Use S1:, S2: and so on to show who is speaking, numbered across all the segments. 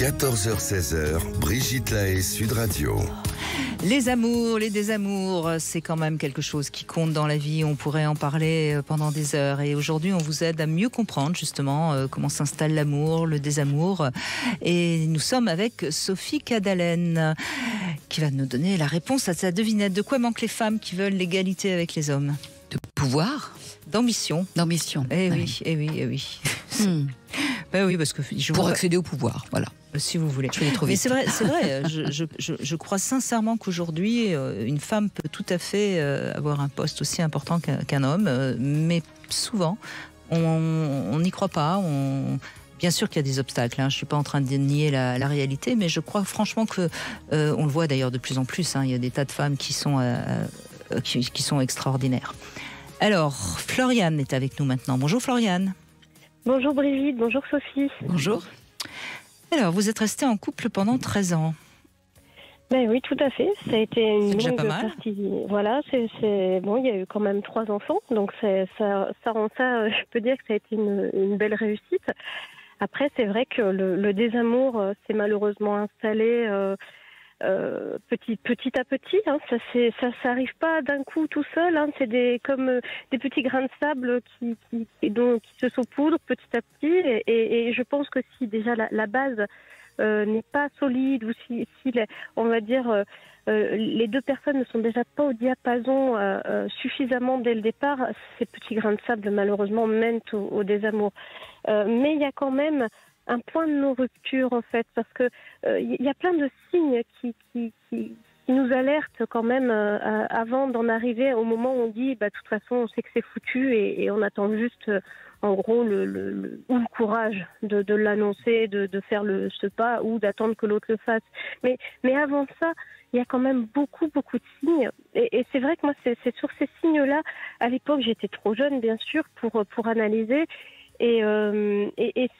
S1: 14h-16h, Brigitte Lahaie, Sud Radio.
S2: Les amours, les désamours, c'est quand même quelque chose qui compte dans la vie. On pourrait en parler pendant des heures. Et aujourd'hui, on vous aide à mieux comprendre justement comment s'installe l'amour, le désamour. Et nous sommes avec Sophie Cadalen qui va nous donner la réponse à sa devinette. De quoi manquent les femmes qui veulent l'égalité avec les hommes?
S3: De pouvoir,
S2: d'ambition.
S3: D'ambition.
S2: Eh oui, eh oui, eh oui. Ben oui, parce que
S3: pour accéder au pouvoir, voilà.
S2: Si vous voulez. Mais c'est vrai. Je crois sincèrement qu'aujourd'hui, une femme peut tout à fait avoir un poste aussi important qu'un homme, mais souvent, on n'y croit pas. Bien sûr qu'il y a des obstacles. Je ne suis pas en train de nier la réalité, mais je crois franchement que on le voit d'ailleurs de plus en plus. Il y a des tas de femmes qui sont extraordinaires. Alors, Floriane est avec nous maintenant. Bonjour Floriane.
S4: Bonjour Brigitte, bonjour Sophie.
S2: Bonjour. Alors, vous êtes restée en couple pendant 13 ans.
S4: Ben oui, tout à fait. Ça a été une
S2: longue
S4: partie. Voilà, bon, il y a eu quand même 3 enfants, donc ça rend ça, je peux dire que ça a été une belle réussite. Après, c'est vrai que le désamour s'est malheureusement installé petit à petit. Ça arrive pas d'un coup tout seul. C'est comme des petits grains de sable qui se saupoudrent petit à petit. Et je pense que si déjà la base n'est pas solide, ou si on va dire les deux personnes ne sont déjà pas au diapason suffisamment dès le départ, ces petits grains de sable malheureusement mènent au désamour. Mais il y a quand même un point de non-rupture en fait, parce que il y a plein de signes qui nous alertent quand même avant d'en arriver au moment où on dit de toute façon on sait que c'est foutu et on attend juste en gros le courage de l'annoncer, de faire ce pas ou d'attendre que l'autre le fasse. Mais avant ça, il y a quand même beaucoup de signes. Et c'est vrai que moi c'est sur ces signes-là, à l'époque j'étais trop jeune bien sûr pour analyser. Et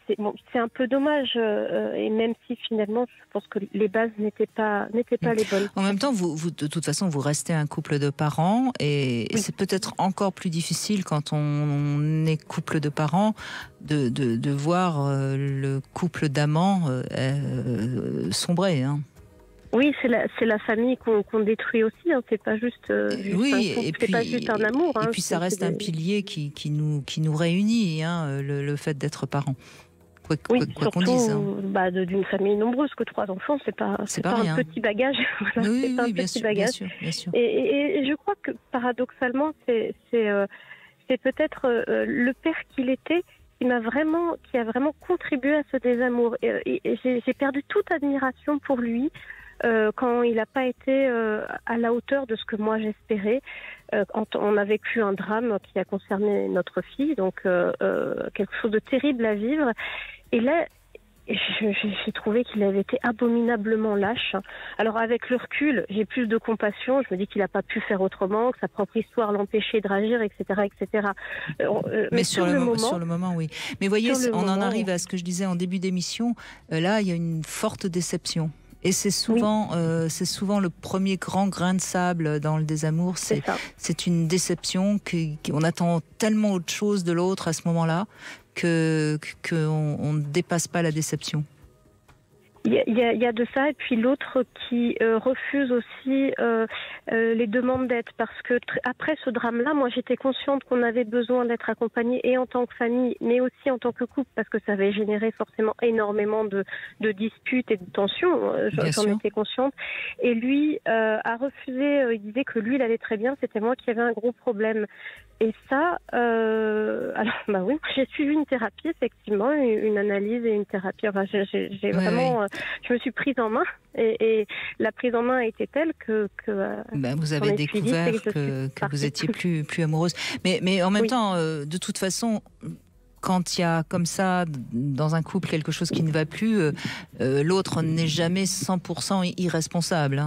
S4: c'est un peu dommage, et même si finalement je pense que les bases n'étaient pas les bonnes.
S2: En même temps, vous de toute façon vous restez un couple de parents et oui. C'est peut-être encore plus difficile quand on est couple de parents de voir le couple d'amants sombrer.
S4: Oui, c'est la famille qu'on détruit aussi. C'est pas juste, c'est pas juste un amour.
S2: Et puis ça reste un pilier qui nous réunit, le fait d'être parents. Quoi qu'on dise.
S4: D'une famille nombreuse, que 3 enfants, c'est pas un petit bagage. Voilà,
S2: oui,
S4: c'est pas un
S2: bien
S4: petit
S2: sûr,
S4: bagage.
S2: Bien sûr.
S4: Et je crois que paradoxalement, c'est peut-être le père qu'il était qui a vraiment contribué à ce désamour. Et j'ai perdu toute admiration pour lui. Quand il n'a pas été à la hauteur de ce que moi j'espérais. On a vécu un drame qui a concerné notre fille, donc quelque chose de terrible à vivre. Et là, j'ai trouvé qu'il avait été abominablement lâche. Alors avec le recul, j'ai plus de compassion. Je me dis qu'il n'a pas pu faire autrement, que sa propre histoire l'empêchait de réagir, etc., etc.
S2: Mais sur le moment, oui. Mais voyez, on en arrive à ce que je disais en début d'émission. Là, il y a une forte déception. Et c'est souvent le premier grand grain de sable dans le désamour. C'est une déception qu'on attend tellement autre chose de l'autre à ce moment-là qu'on ne dépasse pas la déception.
S4: Il y a de ça, et puis l'autre qui refuse aussi les demandes d'aide, parce que après ce drame-là, moi j'étais consciente qu'on avait besoin d'être accompagnés et en tant que famille, mais aussi en tant que couple, parce que ça avait généré forcément énormément de disputes et de tensions, j'en étais consciente. Et lui a refusé, il disait que lui il allait très bien, c'était moi qui avais un gros problème. Et ça, alors oui, j'ai suivi une thérapie, effectivement, une analyse et une thérapie. Enfin, j'ai vraiment, je me suis prise en main, et la prise en main a été telle que
S2: vous avez découvert que vous étiez plus amoureuse. Mais en même temps, de toute façon, quand il y a comme ça dans un couple quelque chose qui ne va plus, l'autre n'est jamais 100% irresponsable.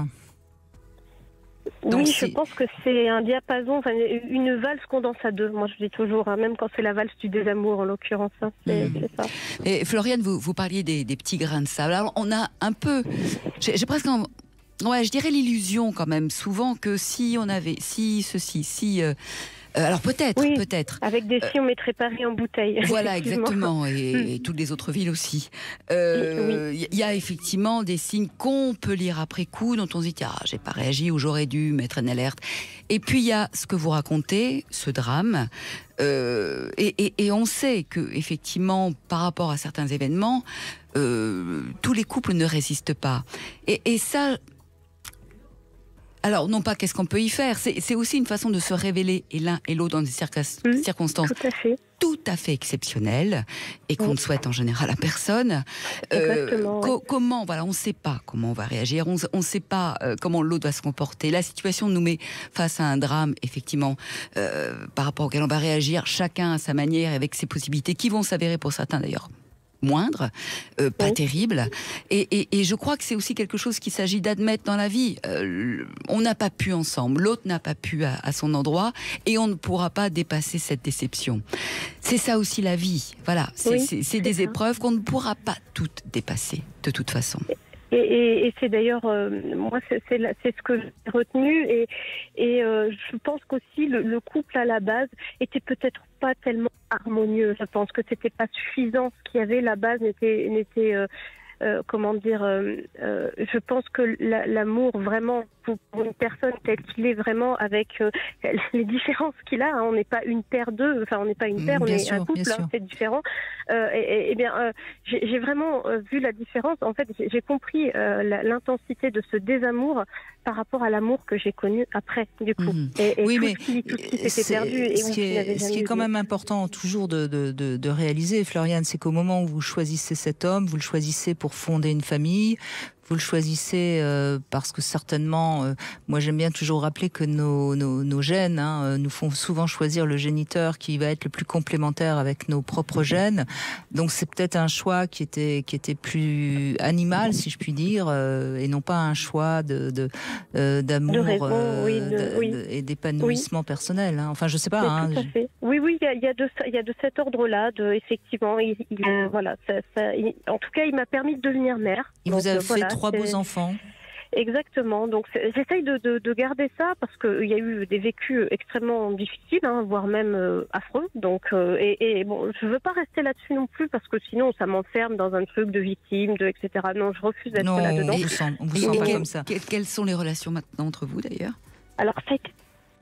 S4: Donc, oui, je pense que c'est un diapason, une valse qu'on danse à deux. Moi, je dis toujours, même quand c'est la valse du désamour, en l'occurrence, c'est ça.
S3: Et Floriane, vous parliez des petits grains de sable. Alors, on a un peu, j'ai presque, je dirais l'illusion quand même, souvent que si Alors peut-être,
S4: Oui,
S3: peut-être.
S4: avec des filles, on mettrait Paris en bouteille.
S3: Voilà,
S4: effectivement.
S3: exactement, et toutes les autres villes aussi.
S4: Oui.
S3: Il y a effectivement des signes qu'on peut lire après coup, dont on se dit j'ai pas réagi ou j'aurais dû mettre une alerte. Et puis il y a ce que vous racontez, ce drame, et on sait que effectivement, par rapport à certains événements, tous les couples ne résistent pas. Et ça. Alors, non pas qu'est-ce qu'on peut y faire, c'est aussi une façon de se révéler, et l'un et l'autre, dans des circonstances tout à fait exceptionnelles, et qu'on ne souhaite en général à personne. Comment, voilà, on ne sait pas comment on va réagir, on ne sait pas comment l'autre va se comporter. La situation nous met face à un drame, effectivement, par rapport auquel on va réagir, chacun à sa manière, avec ses possibilités, qui vont s'avérer pour certains d'ailleurs moindre, pas terrible. Et je crois que c'est aussi quelque chose qu'il s'agit d'admettre dans la vie. On n'a pas pu ensemble, l'autre n'a pas pu à son endroit, et on ne pourra pas dépasser cette déception. C'est ça aussi la vie. Voilà, c'est des épreuves qu'on ne pourra pas toutes dépasser, de toute façon.
S4: Et c'est d'ailleurs, moi, c'est ce que j'ai retenu. Et je pense qu'aussi le couple à la base était peut-être pas tellement harmonieux. Je pense que c'était pas suffisant. Ce qu'il y avait, la base n'était comment dire, je pense que l'amour vraiment pour une personne telle qu'il est vraiment avec les différences qu'il a, hein, on n'est pas une paire d'eux, enfin on n'est pas une paire, on est un couple, hein, c'est différent. Et bien, j'ai vraiment vu la différence. En fait, j'ai compris l'intensité de ce désamour par rapport à l'amour que j'ai connu après, du coup. Et
S2: oui,
S4: tout
S2: mais
S4: ce qui s'était perdu. Et
S2: ce qui est quand même important toujours de réaliser, Floriane, c'est qu'au moment où vous choisissez cet homme, vous le choisissez pour fonder une famille. Vous le choisissez parce que certainement, moi j'aime bien toujours rappeler que nos gènes nous font souvent choisir le géniteur qui va être le plus complémentaire avec nos propres gènes. Donc c'est peut-être un choix qui était plus animal, si je puis dire, et non pas un choix d'amour et d'épanouissement personnel. Hein. Enfin, je sais pas.
S4: Tout à fait. Oui, il y a de cet ordre-là. Effectivement, voilà. En tout cas, il m'a permis de devenir mère.
S2: Il vous a fait 3 beaux enfants.
S4: Exactement. Donc j'essaye de garder ça parce qu'il y a eu des vécus extrêmement difficiles, hein, voire même affreux. Donc et bon, je veux pas rester là-dessus non plus parce que sinon ça m'enferme dans un truc de victime, etc. Non, je refuse d'être là-dedans.
S2: On vous sent pas comme ça.
S3: Quelles sont les relations maintenant entre vous d'ailleurs ?
S4: Alors ça a été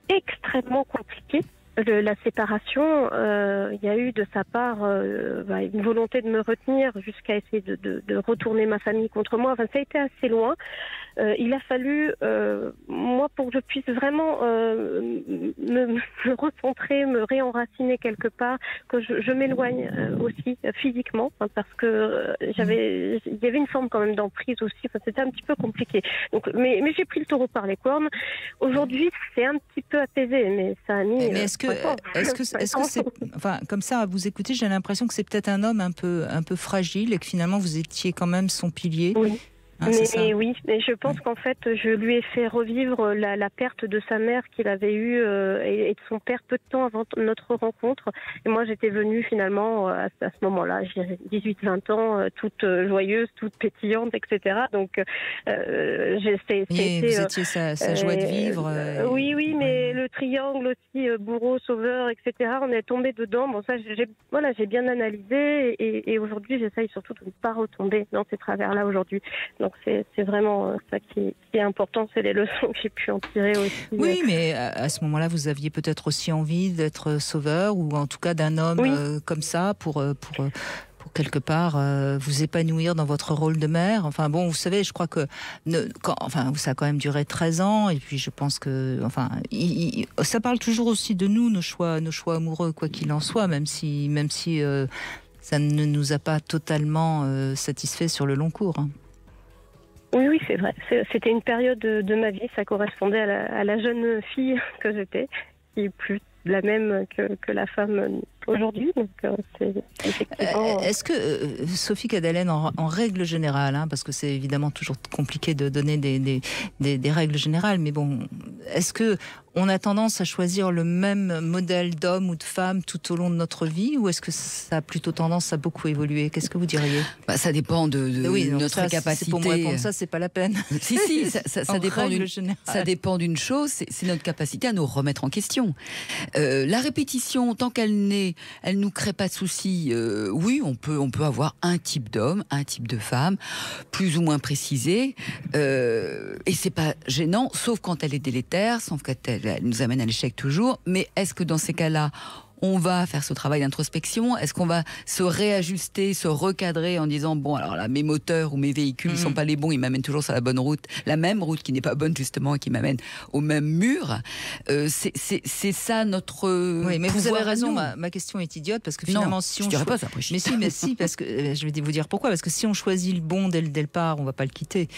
S4: extrêmement compliqué. La séparation, il y a eu de sa part une volonté de me retenir jusqu'à essayer de retourner ma famille contre moi. Enfin, ça a été assez loin. Il a fallu, moi, pour que je puisse vraiment me recentrer, me réenraciner quelque part, que je m'éloigne aussi physiquement, hein, parce que il y avait une forme quand même d'emprise aussi. Enfin, c'était un petit peu compliqué. Donc, mais j'ai pris le taureau par les cornes. Aujourd'hui, c'est un petit peu apaisé, mais ça a mis.
S2: Mais est-ce que c'est, enfin, comme ça, à vous écouter, j'ai l'impression que c'est peut-être un homme un peu fragile et que finalement vous étiez quand même son pilier.
S4: Oui. Oui, mais je pense qu'en fait, je lui ai fait revivre la perte de sa mère qu'il avait eue et de son père peu de temps avant notre rencontre. Et moi, j'étais venue finalement à ce moment-là, j'ai 18-20 ans, toute joyeuse, toute pétillante, etc. Donc,
S2: vous étiez sa joie de vivre.
S4: Oui, mais le triangle aussi, bourreau, sauveur, etc. On est tombé dedans. Bon, ça, j'ai bien analysé et aujourd'hui, j'essaye surtout de ne pas retomber dans ces travers-là aujourd'hui. Donc c'est vraiment ça qui est important, c'est les leçons que j'ai pu en tirer aussi.
S2: Oui, mais à ce moment-là, vous aviez peut-être aussi envie d'être sauveur ou en tout cas d'un homme comme ça pour quelque part vous épanouir dans votre rôle de mère. Enfin bon, vous savez, je crois que ça a quand même duré 13 ans et puis je pense que ça parle toujours aussi de nous, nos choix amoureux, quoi qu'il en soit, même si ça ne nous a pas totalement satisfait sur le long cours. Hein.
S4: Oui, c'est vrai. C'était une période de ma vie. Ça correspondait à la jeune fille que j'étais, qui est plus la même que la femme aujourd'hui. Donc, c'est effectivement...
S2: Est-ce que, Sophie Cadalen, en règle générale, hein, parce que c'est évidemment toujours compliqué de donner des règles générales, mais bon, est-ce que on a tendance à choisir le même modèle d'homme ou de femme tout au long de notre vie, ou est-ce que ça a plutôt tendance à beaucoup évoluer? Qu'est-ce que vous diriez?
S3: Ça dépend de notre capacité.
S2: C'est pour moi répondre ça, c'est pas la peine.
S3: Si, ça dépend d'une chose, c'est notre capacité à nous remettre en question. La répétition, tant qu'elle nous crée pas de soucis, oui, on peut avoir un type d'homme, un type de femme, plus ou moins précisé, et c'est pas gênant, sauf quand elle est délétère, sauf quand elle nous amène à l'échec toujours. Mais est-ce que dans ces cas-là, on va faire ce travail d'introspection? Est-ce qu'on va se réajuster, se recadrer en disant bon, alors là, mes moteurs ou mes véhicules ne sont pas les bons, ils m'amènent toujours sur la bonne route, la même route qui n'est pas bonne justement et qui m'amène au même mur. C'est ça notre.
S2: Oui, mais vous avez raison. Ma question est idiote parce que finalement,
S3: non,
S2: si
S3: on. Je dirais pas ça,
S2: mais si, parce que je vais vous dire pourquoi. Parce que si on choisit le bon dès le départ, on va pas le quitter.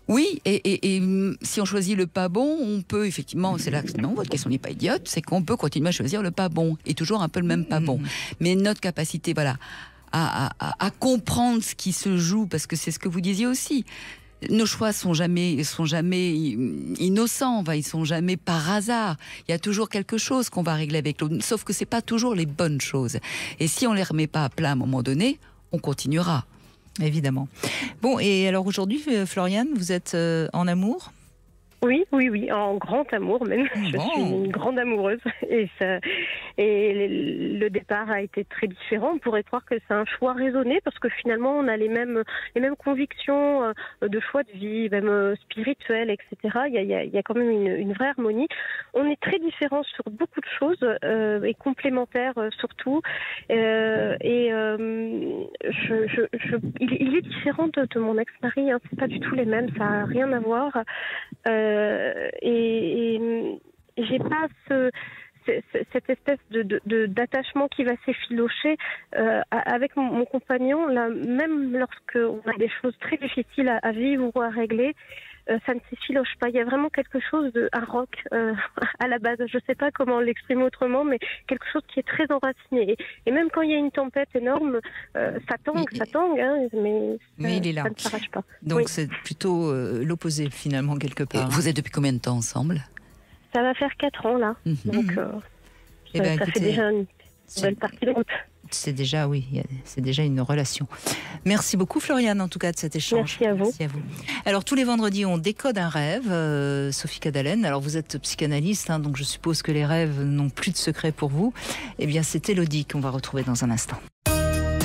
S3: Oui, et si on choisit le pas bon, on peut effectivement, c'est là que non, votre question n'est pas idiote, c'est qu'on peut continuer à choisir le pas bon, et toujours un peu le même pas bon. Mais notre capacité, voilà, à comprendre ce qui se joue, parce que c'est ce que vous disiez aussi, nos choix sont jamais innocents, ils sont jamais par hasard. Il y a toujours quelque chose qu'on va régler avec l'autre, sauf que c'est pas toujours les bonnes choses. Et si on les remet pas à plat à un moment donné, on continuera.
S2: Évidemment. Bon, et alors aujourd'hui, Floriane, vous êtes en amour ?
S4: Oui, en grand amour même. Je suis une grande amoureuse et le départ a été très différent. On pourrait croire que c'est un choix raisonné parce que finalement on a les mêmes convictions de choix de vie, même spirituelles, etc. Il y a quand même une vraie harmonie. On est très différents sur beaucoup de choses et complémentaires surtout. Il est différent de mon ex-mari. C'est pas du tout les mêmes. Ça a rien à voir. Et j'ai pas cette espèce d'attachement qui va s'effilocher avec mon compagnon. Là, même lorsqu'on a des choses très difficiles à vivre ou à régler, ça ne s'effiloche pas. Il y a vraiment quelque chose un roc à la base. Je ne sais pas comment l'exprimer autrement, mais quelque chose qui est très enraciné. Et même quand il y a une tempête énorme, ça tangue, mais
S2: il est là.
S4: Ça ne s'arrache pas.
S2: Donc c'est plutôt l'opposé finalement quelque part.
S3: Et vous êtes depuis combien de temps ensemble?
S4: Ça va faire 4 ans là. Donc ça fait déjà une belle partie de route.
S2: C'est déjà une relation. Merci beaucoup Floriane en tout cas de cet échange.
S4: Merci à vous.
S2: Alors tous les vendredis on décode un rêve, Sophie Cadalen. Alors vous êtes psychanalyste, donc je suppose que les rêves n'ont plus de secret pour vous. Eh bien c'est Élodie qu'on va retrouver dans un instant.